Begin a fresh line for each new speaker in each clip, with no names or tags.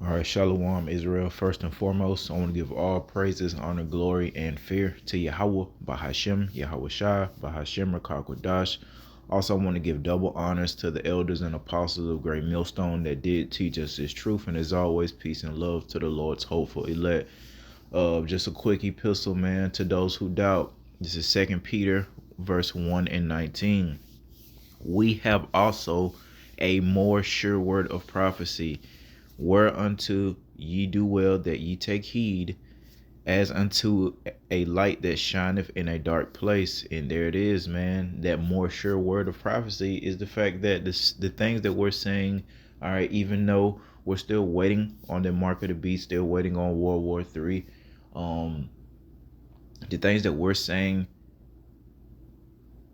All right, Shalom, Israel. First and foremost, I want to give all praises, honor, glory, and fear to Yahweh, Bahashem, Yahweh Shai, Bahashem, Rakakwadash. Also, I want to give double honors to the elders and apostles of Great Millstone that did teach us this truth. And as always, peace and love to the Lord's hopeful elect. Just a quick epistle, man, to those who doubt. This is 2 Peter, verse 1 and 19. We have also a more sure word of prophecy, whereunto ye do well that ye take heed, as unto a light that shineth in a dark place. And there it is, man. That more sure word of prophecy is the fact that the things that we're saying, all right, even though we're still waiting on the mark of the beast, still waiting on World War III, the things that we're saying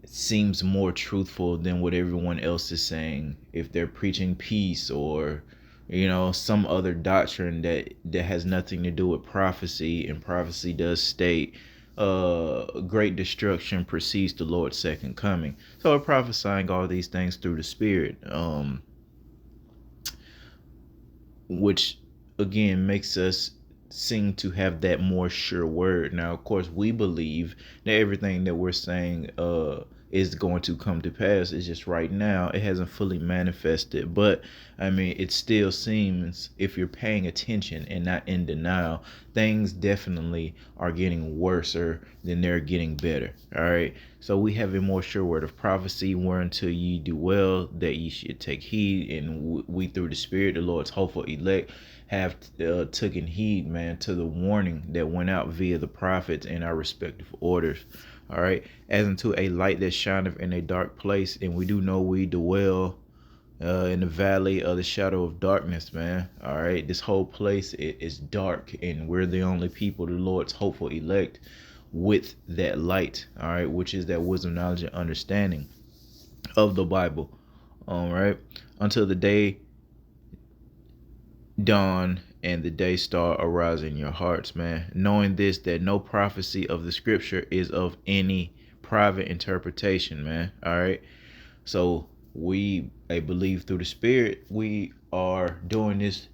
seems more truthful than what everyone else is saying. If they're preaching peace or some other doctrine that has nothing to do with prophecy, and prophecy does state great destruction precedes the Lord's second coming. So we're prophesying all these things through the Spirit, which again makes us seem to have that more sure word. Now, of course, we believe that everything that we're saying is going to come to pass. It's just right now it hasn't fully manifested. But I mean, it still seems, if you're paying attention and not in denial, things definitely are getting worser than they're getting better. All right. So we have a more sure word of prophecy, whereunto ye do well that ye should take heed. And we through the Spirit, the Lord's hopeful elect, have taken heed, man, to the warning that went out via the prophets in our respective orders. All right, as unto a light that shineth in a dark place. And we do know we dwell in the valley of the shadow of darkness, man. All right, this whole place is dark, and we're the only people, the Lord's hopeful elect, with that light. All right, which is that wisdom, knowledge, and understanding of the Bible. All right, until the day dawn and the day star arise in your hearts, man, knowing this, that no prophecy of the scripture is of any private interpretation, man. All right, so I believe through the Spirit we are doing this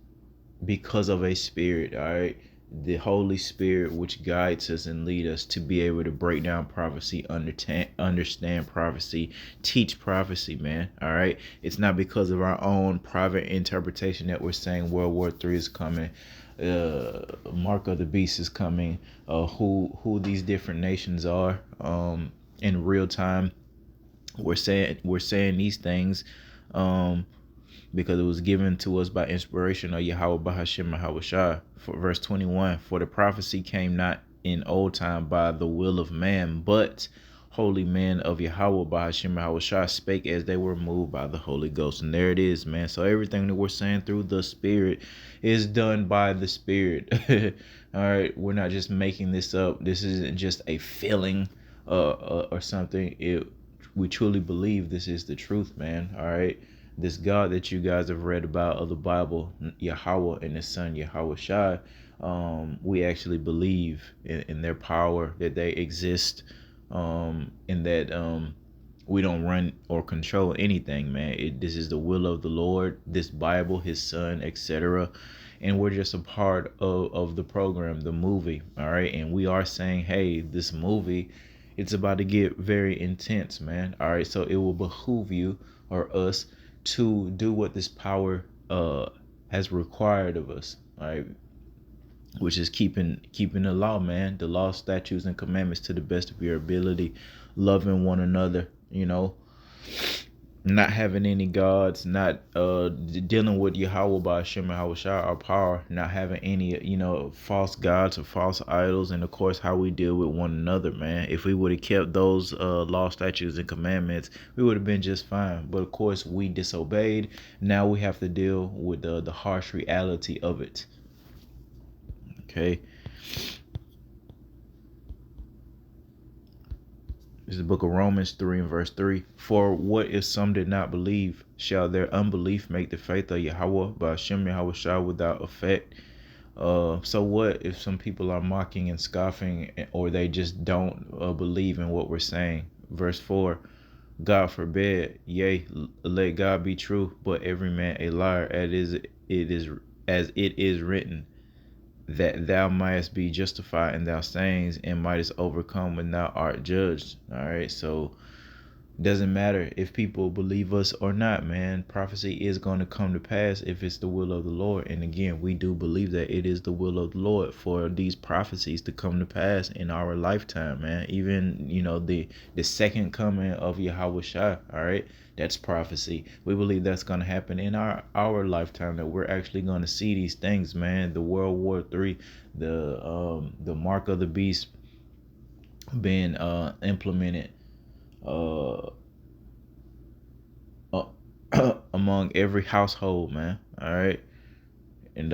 because of a spirit. All right, the Holy Spirit, which guides us and lead us to be able to break down prophecy, understand prophecy, teach prophecy, man. All right, it's not because of our own private interpretation that we're saying World War III is coming, mark of the beast is coming, who these different nations are, in real time. We're saying these things because it was given to us by inspiration of Yahweh Bahashem Yahweh Shai. For verse 21, for the prophecy came not in old time by the will of man, but holy men of Yahweh Bahashem Yahweh Shai spake as they were moved by the Holy Ghost. And there it is, man. So everything that we're saying through the Spirit is done by the Spirit. All right, we're not just making this up. This isn't just a feeling or something. We truly believe this is the truth, man. All right, this God that you guys have read about of the Bible, Yahweh and his son Yahweh Shai, we actually believe in their power, that they exist, and that we don't run or control anything, man. This is the will of the Lord, this Bible, his son, etc. And we're just a part of the program, the movie. All right, and we are saying, hey, this movie, it's about to get very intense, man. All right, so it will behoove you or us to do what this power has required of us, all right, which is keeping the law, man, the law, statutes, and commandments to the best of your ability, loving one another, not having any gods, not dealing with Yahweh by Hashem and Yahweh Shai, our power, not having any, false gods or false idols, and of course how we deal with one another, man. If we would have kept those law, statutes, and commandments, we would have been just fine. But of course we disobeyed. Now we have to deal with the harsh reality of it. Okay. This is the book of Romans 3 and verse 3. For what if some did not believe? Shall their unbelief make the faith of Yahweh by Hashem Yahweh Shai without effect? So what if some people are mocking and scoffing, or they just don't believe in what we're saying? Verse 4. God forbid, yea, let God be true, but every man a liar. It is as it is written, that thou mightest be justified in thy sayings and mightest overcome when thou art judged. All right. So doesn't matter if people believe us or not, man. Prophecy is going to come to pass if it's the will of the Lord. And again, we do believe that it is the will of the Lord for these prophecies to come to pass in our lifetime, man. Even, the second coming of Yahweh Shai, all right? That's prophecy. We believe that's going to happen in our lifetime, that we're actually going to see these things, man. The World War III, the mark of the beast being implemented uh uh, among every household, man. All right. And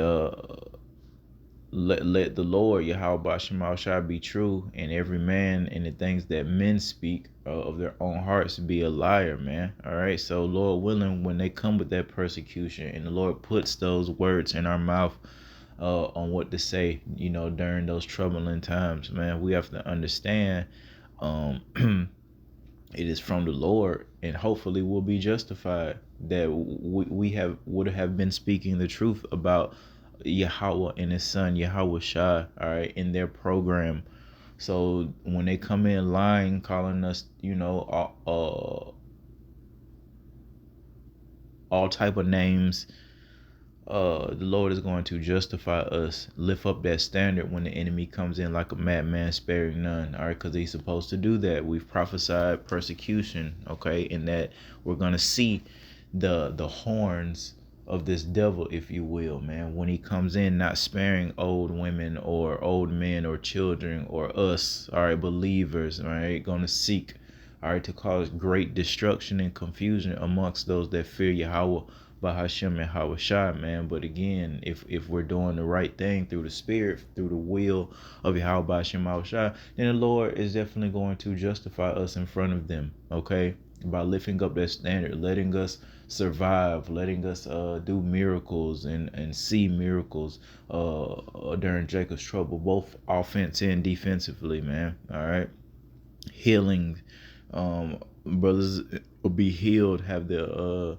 let the Lord Yahweh Shemal Shai be true, and every man and the things that men speak of their own hearts be a liar, man. All right. So Lord willing, when they come with that persecution and the Lord puts those words in our mouth on what to say, during those troubling times, man, we have to understand um it is from the Lord, and hopefully we'll be justified that we would have been speaking the truth about Yahweh and his son Yahweh Shai, all right, in their program. So when they come in lying, calling us, all type of names, the Lord is going to justify us, lift up that standard when the enemy comes in like a madman, sparing none. All right, because he's supposed to do that. We've prophesied persecution, okay, and that we're gonna see the horns of this devil, if you will, man, when he comes in, not sparing old women or old men or children or us, all right, believers, all right, gonna seek, all right, to cause great destruction and confusion amongst those that fear Yahweh by Hashem and Hawashai, man. But again, if we're doing the right thing through the spirit, through the will of Yahweh by Hashem Hawashai, then the Lord is definitely going to justify us in front of them, okay? By lifting up that standard, letting us survive, letting us do miracles and see miracles during Jacob's trouble, both offense and defensively, man. All right. Healing, brothers will be healed, have the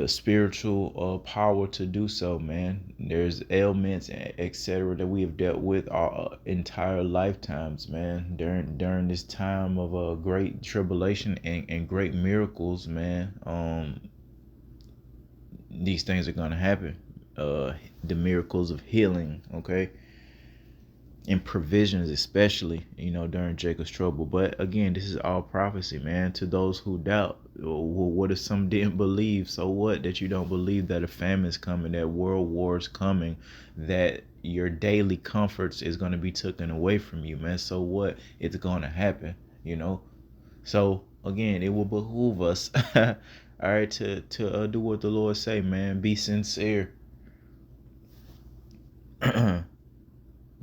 spiritual power to do so, man. There's ailments, etc., that we have dealt with our entire lifetimes, man. During this time of great tribulation and great miracles, man. These things are gonna happen. The miracles of healing, okay, and provisions, especially, during Jacob's trouble. But again, this is all prophecy, man. To those who doubt, well, what if some didn't believe? So what? That you don't believe that a famine is coming, that world war is coming, that your daily comforts is going to be taken away from you, man. So what? It's going to happen, So again, it will behoove us, all right, to do what the Lord say, man. Be sincere.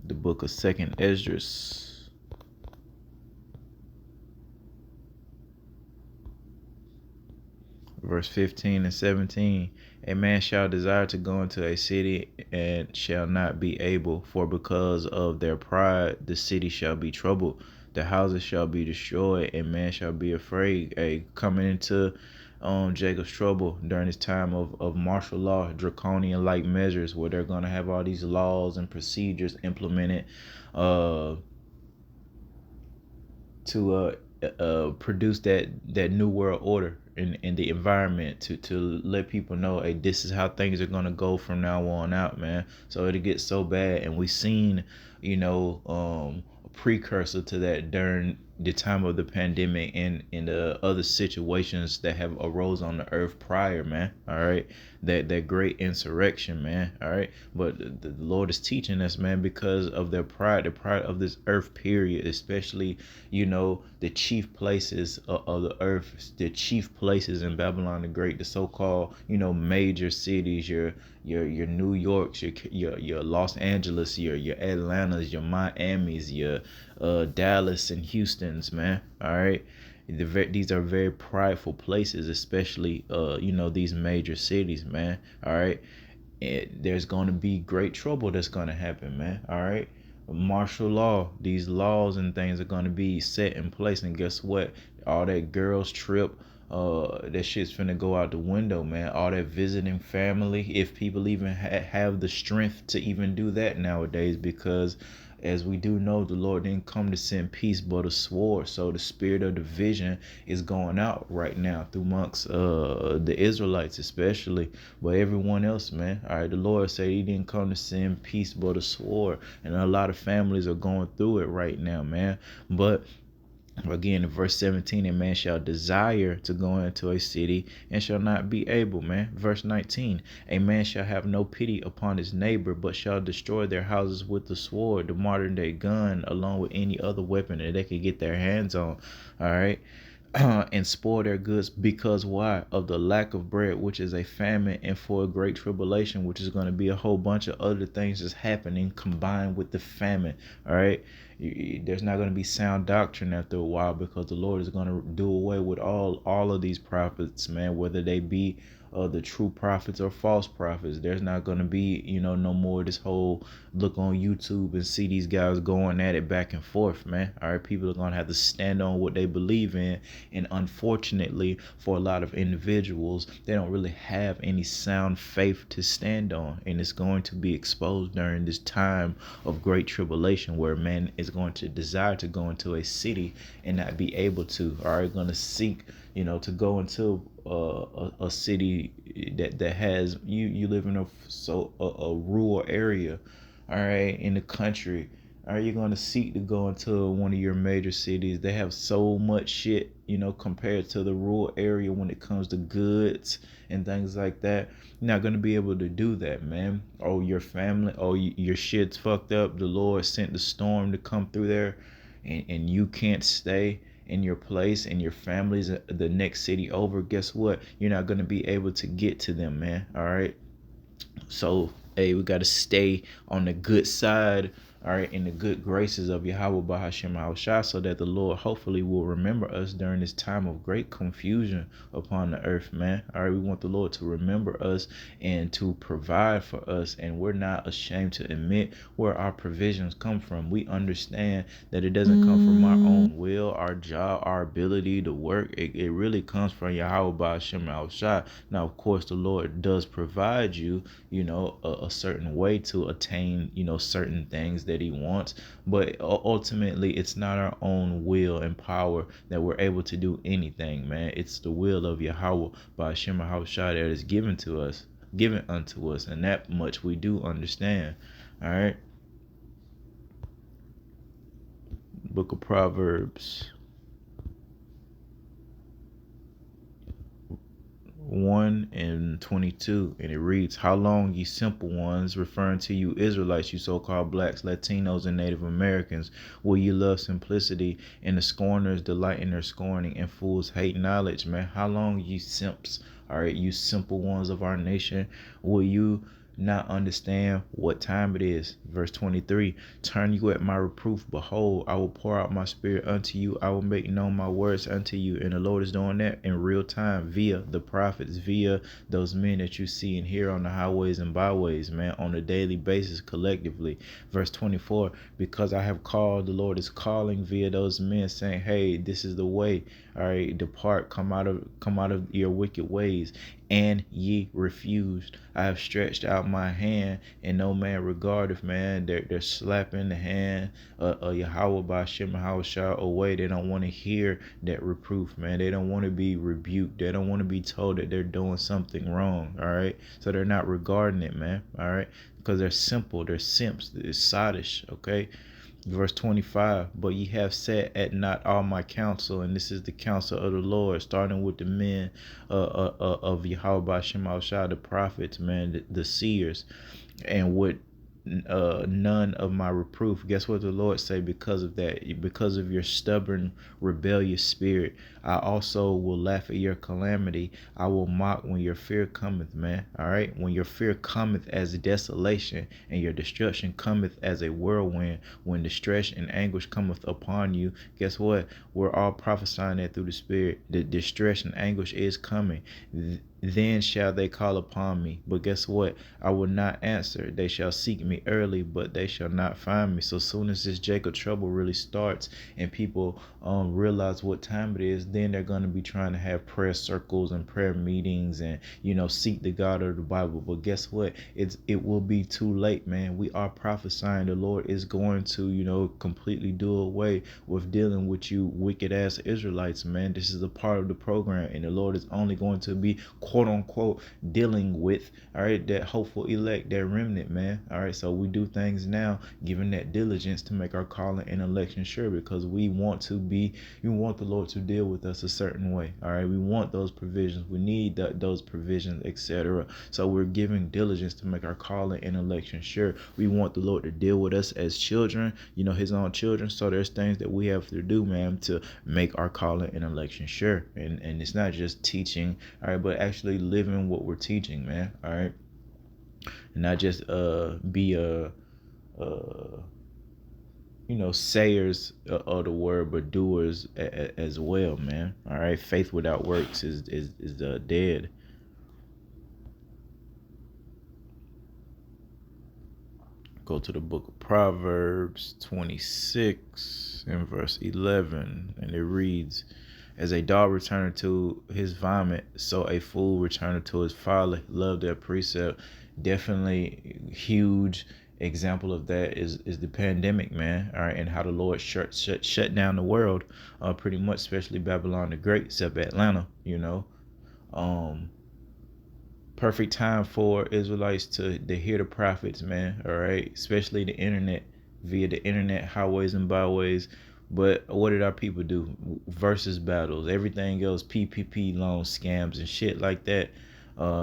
The book of Second Esdras, verse 15 and 17. A man shall desire to go into a city and shall not be able, for because of their pride the city shall be troubled, the houses shall be destroyed, and man shall be afraid. Coming into Jacob's trouble during this time of martial law, draconian like measures, where they're going to have all these laws and procedures implemented to produce that new world order in the environment, to let people know, hey, this is how things are going to go from now on out, man. So it'll get so bad, and we seen a precursor to that during the time of the pandemic and in the other situations that have arose on the earth prior, man. All right, that great insurrection, man. All right, but the Lord is teaching us, man, because of their pride, the pride of this earth period, especially the chief places of the earth, the chief places in Babylon the Great, the so-called major cities, your New Yorks, your Los Angeles, your Atlantas, your Miamis, your Dallas and Houston's, man. All right. These are very prideful places, especially these major cities, man. All right. There's going to be great trouble that's going to happen, man. All right. Martial law, these laws and things are going to be set in place, and guess what? All that girls trip, that shit's finna go out the window, man. All that visiting family, if people even have the strength to even do that nowadays, because as we do know, the Lord didn't come to send peace but a sword. So the spirit of division is going out right now through amongst the Israelites especially, but everyone else, man. All right, the Lord said he didn't come to send peace but a sword, and a lot of families are going through it right now, man. But again, in verse 17, a man shall desire to go into a city and shall not be able, man. Verse 19, a man shall have no pity upon his neighbor, but shall destroy their houses with the sword, the modern day gun, along with any other weapon that they could get their hands on. All right. And spoil their goods, because why? Of the lack of bread, which is a famine, and for a great tribulation, which is going to be a whole bunch of other things that's happening combined with the famine. All right. There's not going to be sound doctrine after a while, because the Lord is going to do away with all of these prophets, man, whether they be the true prophets or false prophets. There's not going to be, no more this whole look on YouTube and see these guys going at it back and forth, man. All right, people are going to have to stand on what they believe in. And unfortunately, for a lot of individuals, they don't really have any sound faith to stand on. And it's going to be exposed during this time of great tribulation, where man is going to desire to go into a city and not be able to, are going to seek, to go into a city that has you live in a rural area, all right, in the country. Are you going to seek to go into one of your major cities? They have so much shit, compared to the rural area when it comes to goods and things like that. You're not going to be able to do that, man. Oh, your family, your shit's fucked up. The Lord sent the storm to come through there, and you can't stay in your place, and your family's the next city over. Guess what? You're not going to be able to get to them, man. All right. So, hey, we got to stay on the good side, all right, in the good graces of Yahweh Bahashim Shah, so that the Lord hopefully will remember us during this time of great confusion upon the earth, man. All right, we want the Lord to remember us and to provide for us, and we're not ashamed to admit where our provisions come from. We understand that it doesn't come from our own will, our job, our ability to work. It really comes from Yahweh Bahashim Shah. Now, of course, the Lord does provide you, a certain way to attain, certain things that he wants, but ultimately it's not our own will and power that we're able to do anything, man. It's the will of Yahweh by Hashem Shah that is given unto us, and that much we do understand. All right. Book of Proverbs 1:22, and it reads, how long, ye simple ones, referring to you Israelites, you so-called blacks, Latinos, and Native Americans, will you love simplicity, and the scorners delight in their scorning, and fools hate knowledge, man? How long, ye simps, all right, you simple ones of our nation, will you not understand what time it is? Verse 23, turn you at my reproof. Behold, I will pour out my spirit unto you. I will make known my words unto you. And the Lord is doing that in real time via the prophets, via those men that you see and hear on the highways and byways, man, on a daily basis collectively. Verse 24, because I have called, the Lord is calling via those men, saying, hey, this is the way. All right, depart, come out of your wicked ways. And ye refused. I have stretched out my hand, and no man regardeth, man. They're slapping the hand of Yahweh by Shem Shah away. They don't want to hear that reproof, man. They don't want to be rebuked. They don't want to be told that they're doing something wrong, all right? So they're not regarding it, man, all right? Because they're simple. They're simps. It's sottish, okay? Verse 25, but ye have sat at not all my counsel, and this is the counsel of the Lord, starting with the men of Yahweh Shem Shah, the prophets, man, the seers, and with none of my reproof. Guess what the Lord say? Because of that, because of your stubborn, rebellious spirit, I also will laugh at your calamity. I will mock when your fear cometh, man. All right, when your fear cometh as desolation, and your destruction cometh as a whirlwind, when distress and anguish cometh upon you. Guess what? We're all prophesying that through the spirit. The distress and anguish is coming. Then shall they call upon me. But guess what? I will not answer. They shall seek me early, but they shall not find me. So soon as this Jacob trouble really starts and people realize what time it is, then they're going to be trying to have prayer circles and prayer meetings and, seek the God of the Bible. But guess what? It will be too late, man. We are prophesying the Lord is going to, completely do away with dealing with you wicked ass Israelites, man. This is a part of the program, and the Lord is only going to be quote unquote dealing with, all right, that hopeful elect, that remnant, man. All right, so we do things now given that diligence to make our calling and election sure, because we want the Lord to deal with us a certain way. All right, we want those provisions, we need those provisions, etc. So we're giving diligence to make our calling and election sure. We want the Lord to deal with us as children, his own children. So there's things that we have to do, man, to make our calling and election sure. And it's not just teaching, all right, but actually living what we're teaching, man. All right, and not just be sayers of the word, but doers as well, man. All right, faith without works is dead. Go to the book of Proverbs 26 and verse 11, and it reads, as a dog returneth to his vomit, so a fool returneth to his folly. Love that precept. Definitely huge example of that is the pandemic, man. All right, and how the Lord shut down the world, pretty much, especially Babylon the Great, except Atlanta. Perfect time for Israelites to hear the prophets, man. All right, especially the internet, via the internet, highways and byways. But what did our people do? Versus battles, everything else, PPP loan scams and shit like that.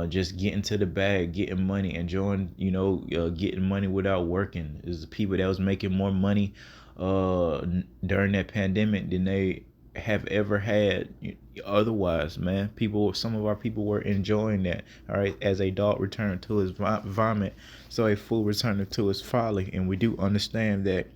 Just getting to the bag, getting money, enjoying, getting money without working. Is the people that was making more money during that pandemic than they have ever had otherwise, man. Some of our people were enjoying that. All right, as a dog returned to his vomit, so a fool returned to his folly. And we do understand that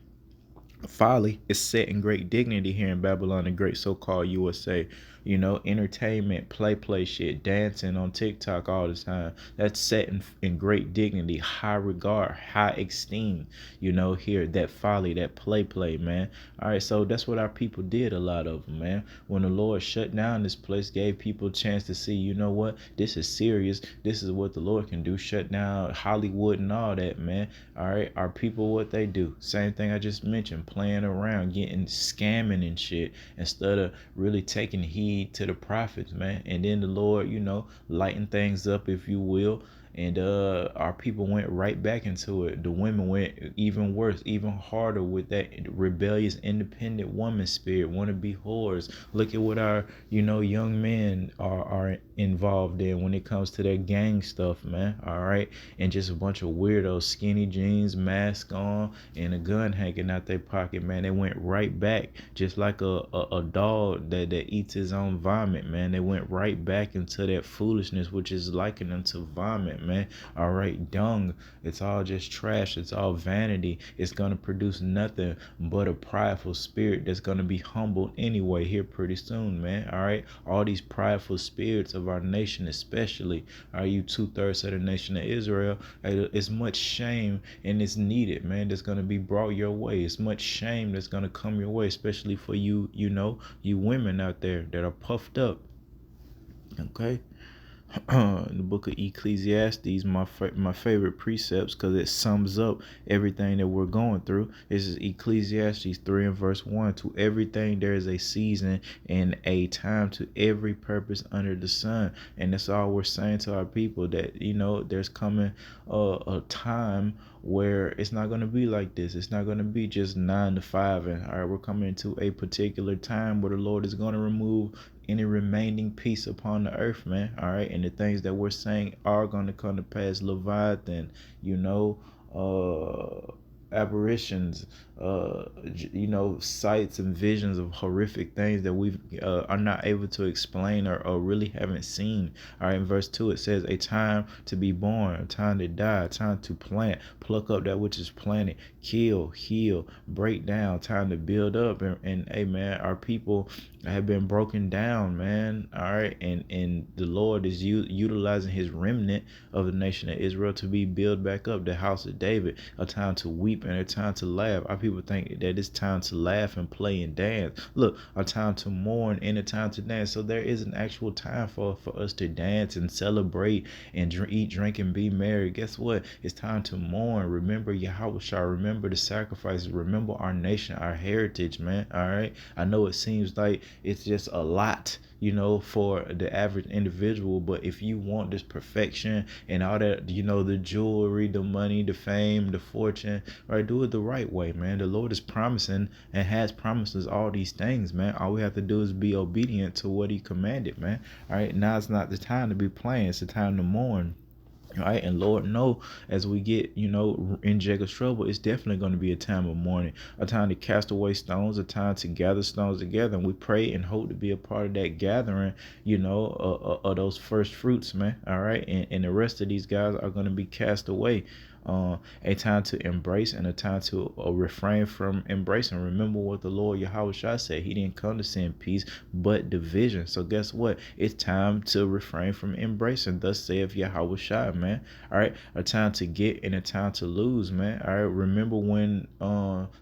folly is set in great dignity here in Babylon, the great so-called USA. Entertainment, play shit, dancing on TikTok all the time. That's set in great dignity, high regard, high esteem. Here, that folly, that play, man. All right, so that's what our people did, a lot of them, man. When the Lord shut down this place, gave people a chance to see, what, this is serious. This is what the Lord can do. Shut down Hollywood and all that, man. All right, our people, what they do, same thing I just mentioned, playing around, getting scamming and shit, instead of really taking heed to the prophets, man. And then the Lord, lighten things up, if you will. And our people went right back into it. The women went even worse, even harder with that rebellious, independent woman spirit, want to be whores. Look at what our, young men are involved in when it comes to their gang stuff, man. All right, and just a bunch of weirdos, skinny jeans, mask on, and a gun hanging out their pocket, man. They went right back, just like a dog that eats his own vomit, man. They went right back into that foolishness, which is likened unto vomit, man. All right, dung. It's all just trash. It's all vanity. It's gonna produce nothing but a prideful spirit that's gonna be humbled anyway here pretty soon, man. All right, all these prideful spirits of our nation, especially, are you 2/3 of the nation of Israel? It's much shame and it's needed, man. That's gonna be brought your way. It's much shame that's gonna come your way, especially for you, you women out there that are puffed up. Okay. The book of Ecclesiastes, my favorite precepts, because it sums up everything that we're going through. This is Ecclesiastes 3 and verse 1. To everything there is a season and a time to every purpose under the sun. And that's all we're saying to our people, that there's coming a time where it's not going to be like this. It's not going to be just 9 to 5 and all right, we're coming into a particular time where the Lord is going to remove any remaining peace upon the earth, man. All right, and the things that we're saying are going to come to pass. Leviathan, apparitions, sights and visions of horrific things that we are not able to explain or really haven't seen. All right, in verse 2 it says, a time to be born, a time to die, a time to plant, pluck up that which is planted, kill, heal, break down, time to build up. And hey, man, our people have been broken down, man. All right, and the Lord is utilizing His remnant of the nation of Israel to be built back up, the house of David. A time to weep and a time to laugh. Our people think that it's time to laugh and play and dance. Look, a time to mourn and a time to dance. So there is an actual time for us to dance and celebrate and eat, drink, and be merry. Guess what? It's time to mourn. Remember Yahweh Shah. Remember the sacrifices. Remember our nation, our heritage, man. All right. I know it seems like it's just a lot, for the average individual. But if you want this perfection and all that, the jewelry, the money, the fame, the fortune, right, do it the right way, man. The Lord is promising and has promised us all these things, man. All we have to do is be obedient to what He commanded, man. All right, now it's not the time to be playing. It's the time to mourn. All right, and Lord know, as we get, in Jacob's trouble, it's definitely going to be a time of mourning, a time to cast away stones, a time to gather stones together. And we pray and hope to be a part of that gathering, of those first fruits, man. All right, and the rest of these guys are going to be cast away. A time to embrace and a time to refrain from embracing. Remember what the Lord Yahweh Shah said. He didn't come to send peace, but division. So guess what? It's time to refrain from embracing. Thus saith Yahweh Shah, man. All right. A time to get and a time to lose, man. All right. Remember when,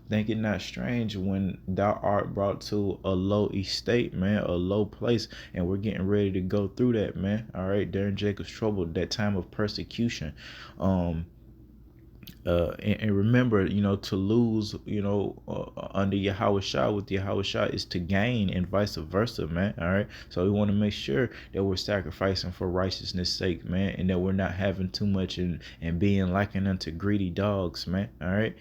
think it not strange when thou art brought to a low estate, man, a low place, and we're getting ready to go through that, man. All right. During Jacob's trouble, that time of persecution. And remember, to lose, under Yahweh Shah with Yahweh Shah is to gain and vice versa, man. All right. So we want to make sure that we're sacrificing for righteousness' sake, man, and that we're not having too much and being likened unto greedy dogs, man. All right.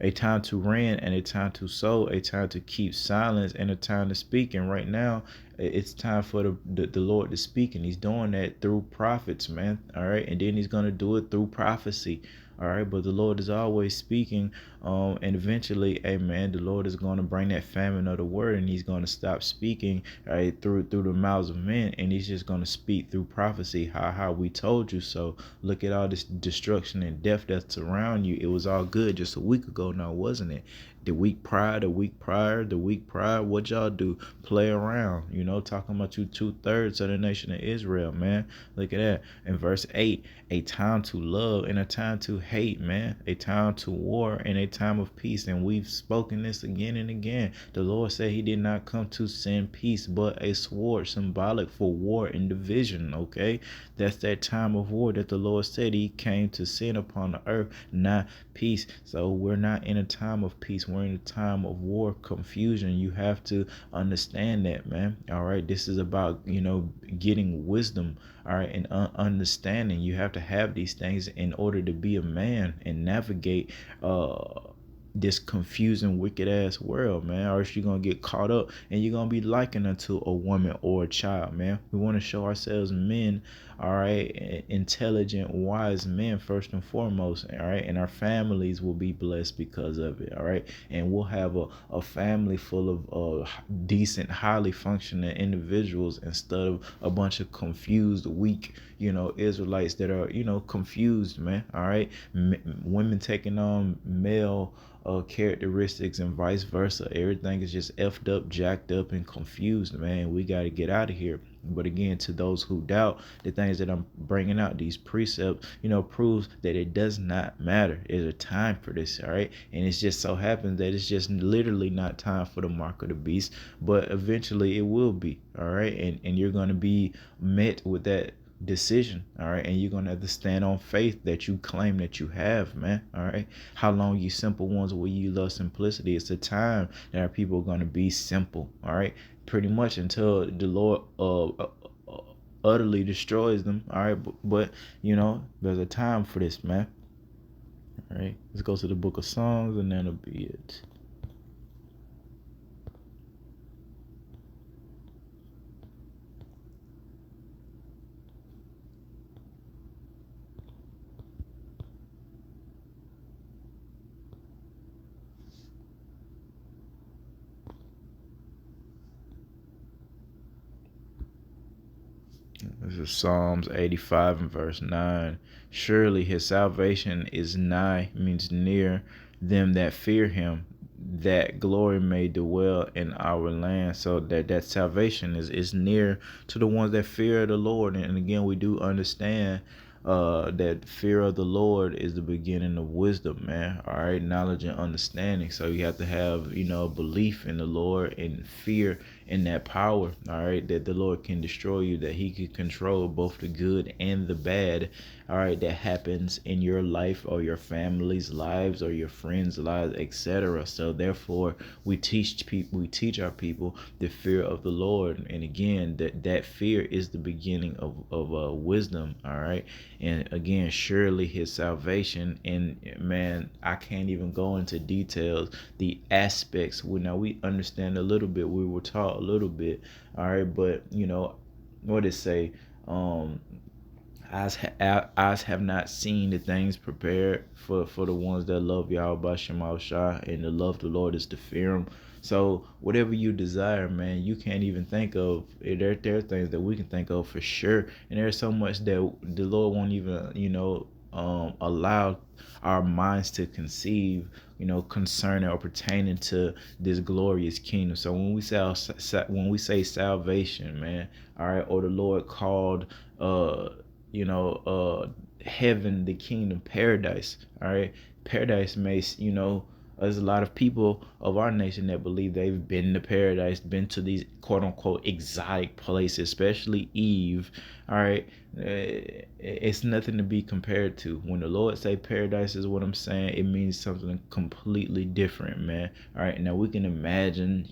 A time to rant and a time to sow, a time to keep silence and a time to speak. And right now, it's time for the Lord to speak, and He's doing that through prophets, man. All right. And then He's going to do it through prophecy. All right, but the Lord is always speaking, and eventually, amen, the Lord is going to bring that famine of the word, and He's going to stop speaking, right, through the mouths of men, and He's just going to speak through prophecy. How we told you so. Look at all this destruction and death that's around you. It was all good just a week ago now, wasn't it? The week prior, what y'all do? Play around, talking about you 2/3 of the nation of Israel, man. Look at that. In verse 8, a time to love and a time to hate, man. A time to war and a time of peace. And we've spoken this again and again. The Lord said He did not come to send peace, but a sword, symbolic for war and division, okay? That's that time of war that the Lord said He came to send upon the earth, not peace. So we're not in a time of peace. We're in a time of war, confusion. You have to understand that, man. All right. This is about, getting wisdom. All right. And understanding. You have to have these things in order to be a man and navigate, this confusing, wicked ass world, man, or else you're gonna get caught up and you're gonna be likened unto a woman or a child, man. We want to show ourselves men, all right, intelligent, wise men first and foremost, all right, and our families will be blessed because of it, all right, and we'll have a family full of decent, highly functioning individuals instead of a bunch of confused, weak, Israelites that are, confused, man, all right, women taking on male characteristics and vice versa. Everything is just effed up, jacked up, and confused, man. We got to get out of here. But again, to those who doubt, the things that I'm bringing out, these precepts, proves that it does not matter. There's a time for this, all right? And it just so happens that it's just literally not time for the mark of the beast, but eventually it will be, all right? And you're going to be met with that decision, all right, and you're gonna have to stand on faith that you claim that you have, man, all right. How long, you simple ones, will you love simplicity? It's a time that our people are gonna be simple, all right, pretty much until the Lord utterly destroys them, all right. But there's a time for this, man. All right, let's go to the book of Psalms and then it'll be it. This is Psalms 85 and verse 9. Surely His salvation is nigh, means near them that fear Him, that glory may dwell in our land, so that salvation is near to the ones that fear the Lord. And again, we do understand that fear of the Lord is the beginning of wisdom, man. All right, knowledge and understanding. So you have to have, belief in the Lord and fear in that power. All right, that the Lord can destroy you, that He can control both the good and the bad. All right, that happens in your life or your family's lives or your friends' lives, etc. So therefore, we teach our people the fear of the Lord, and again, that fear is the beginning of wisdom. All right, and again, surely His salvation. And man, I can't even go into details, the aspects. We understand a little bit. We were taught a little bit. All right, but what it say? Um, eyes have not seen the things prepared for the ones that love Yahweh Shema Shah, and to love the Lord is to fear Him. So whatever you desire, man, you can't even think of. There are things that we can think of for sure, and there's so much that the Lord won't even allow our minds to conceive, concerning or pertaining to this glorious kingdom. So when we say salvation, man, all right, or the Lord called heaven, the kingdom, paradise. All right, paradise there's a lot of people of our nation that believe they've been to paradise, been to these quote unquote exotic places, especially Eve. All right, it's nothing to be compared to. When the Lord say paradise is what I'm saying, it means something completely different, man. All right, now we can imagine,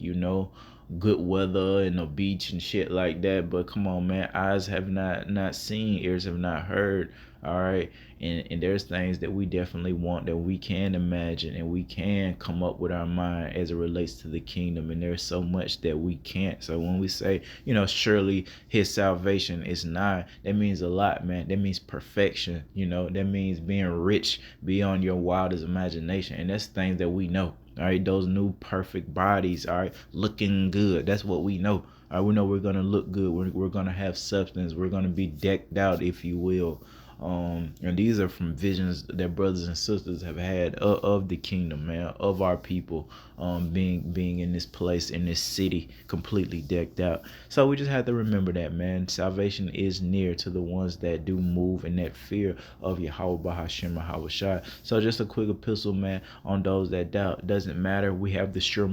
good weather and a beach and shit like that, but come on, man, eyes have not seen, ears have not heard. All right, and there's things that we definitely want, that we can imagine and we can come up with our mind as it relates to the kingdom, and there's so much that we can't. So when we say, surely His salvation is nigh, that means a lot, man. That means perfection. That means being rich beyond your wildest imagination, and that's things that we know. All right, those new perfect bodies, all right, looking good. That's what we know. All right, we know we're gonna look good. We're gonna have substance. We're gonna be decked out, if you will. And these are from visions that brothers and sisters have had of the kingdom, man, of our people, being in this place, in this city, completely decked out. So we just have to remember that, man. Salvation is near to the ones that do move in that fear of Yahweh Bahashim Mahawashai. So just a quick epistle, man, on those that doubt. Doesn't matter. We have the sure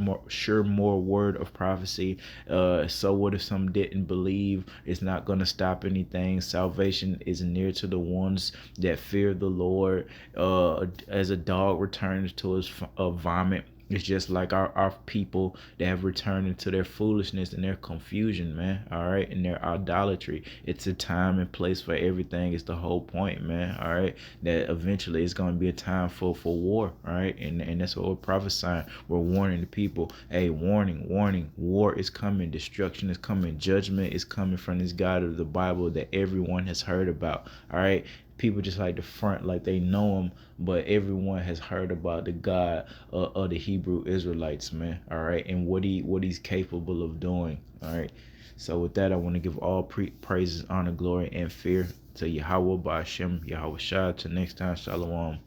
more word of prophecy. So what if some didn't believe? It's not gonna stop anything. Salvation is near to the ones that fear the Lord. As a dog returns to his vomit, it's just like our people that have returned into their foolishness and their confusion, man. All right, and their idolatry. It's a time and place for everything. It's the whole point, man. All right, that eventually it's going to be a time for war. All right, and that's what we're prophesying. We're warning the people. Hey, warning. War is coming. Destruction is coming. Judgment is coming from this God of the Bible that everyone has heard about. All right. People just like to front like they know him, but everyone has heard about the God of the Hebrew Israelites, man. All right, and what he's capable of doing. All right. So with that, I want to give all praises, honor, glory, and fear to Yahweh Ba'ashem, Yahweh Shah. Till next time, Shalom.